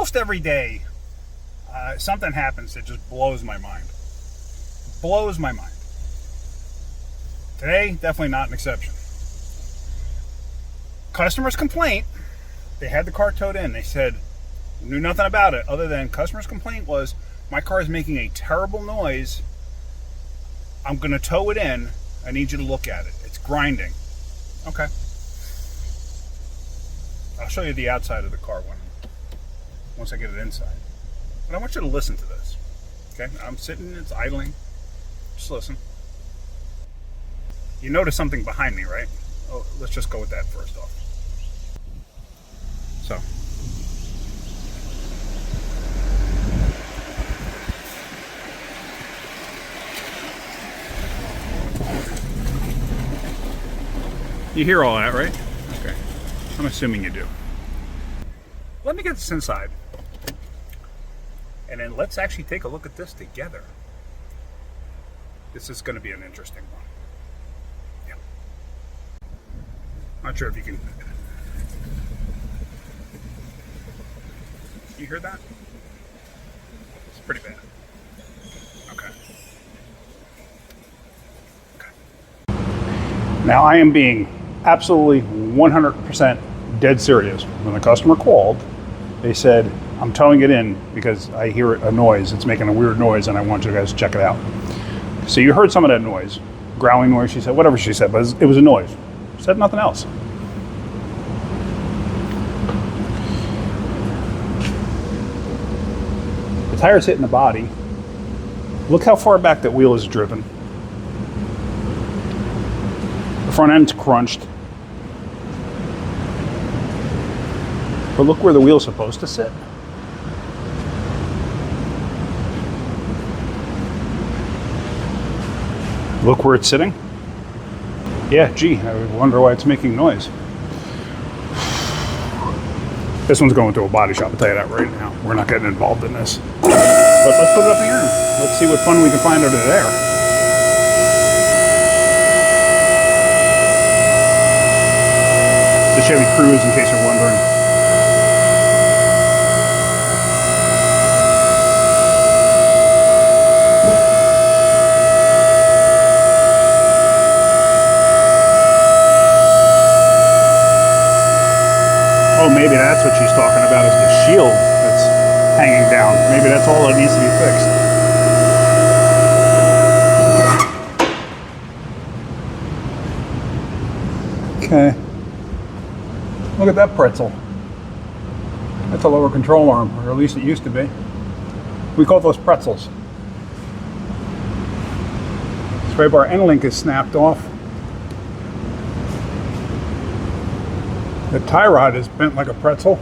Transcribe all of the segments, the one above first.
almost every day, something happens that just blows my mind. Blows my mind. Today, definitely not an exception. Customer's complaint, they had the car towed in. They said, knew nothing about it other than customer's complaint was, my car is making a terrible noise. I'm going to tow it in. I need you to look at it. It's grinding. Okay. I'll show you the outside of the car once I get it inside. But I want you to listen to this. Okay? I'm sitting, it's idling. Just listen. You notice something behind me, right? Oh, let's just go with that first off. So. You hear all that, right? Okay. I'm assuming you do. Let me get this inside. And then let's actually take a look at this together. This is going to be an interesting one. Yeah. Not sure if you can... You hear that? It's pretty bad. Okay. Now I am being absolutely 100% dead serious. When the customer called, they said, I'm towing it in because I hear a noise. It's making a weird noise and I want you guys to check it out. So you heard some of that noise, growling noise, she said, whatever she said, but it was a noise. She said nothing else. The tire's hitting the body. Look how far back that wheel is driven. The front end's crunched. But look where the wheel's supposed to sit. Look where it's sitting. Yeah, gee, I wonder why it's making noise. This one's going to a body shop, I'll tell you that right now. We're not getting involved in this. But let's put it up here. Let's see what fun we can find under there. The Chevy Cruze, in case you're wondering. Oh, maybe that's what she's talking about, is the shield that's hanging down. Maybe that's all that needs to be fixed. Okay. Look at that pretzel. That's a lower control arm, or at least it used to be. We call those pretzels. Spray bar end link is snapped off. The tie rod is bent like a pretzel.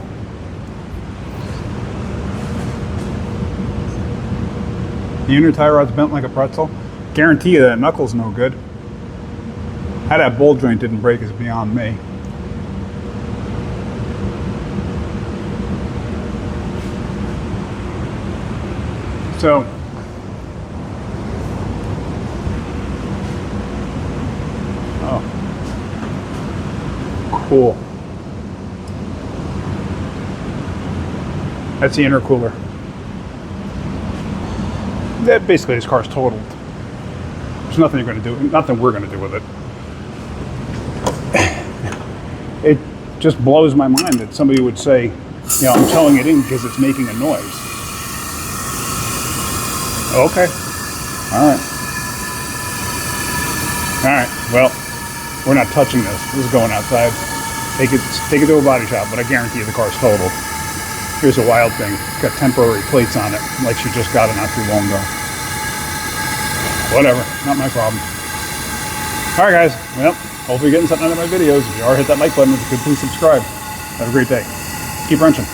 The inner tie rod's bent like a pretzel. Guarantee you that knuckle's no good. How that bolt joint didn't break is beyond me. So, oh, cool. That's the intercooler. That basically, this car's totaled. There's nothing you're going to do, nothing we're going to do with it. It just blows my mind that somebody would say, you know, I'm towing it in because it's making a noise. Okay. All right. All right. Well, we're not touching this. This is going outside. Take it to a body shop, but I guarantee you the car's totaled. Here's a wild thing. It's got temporary plates on it, like she just got it not too long ago. Whatever. Not my problem. All right, guys. Well, hopefully you're getting something out of my videos. If you are, hit that like button. If you could, please subscribe. Have a great day. Keep wrenching.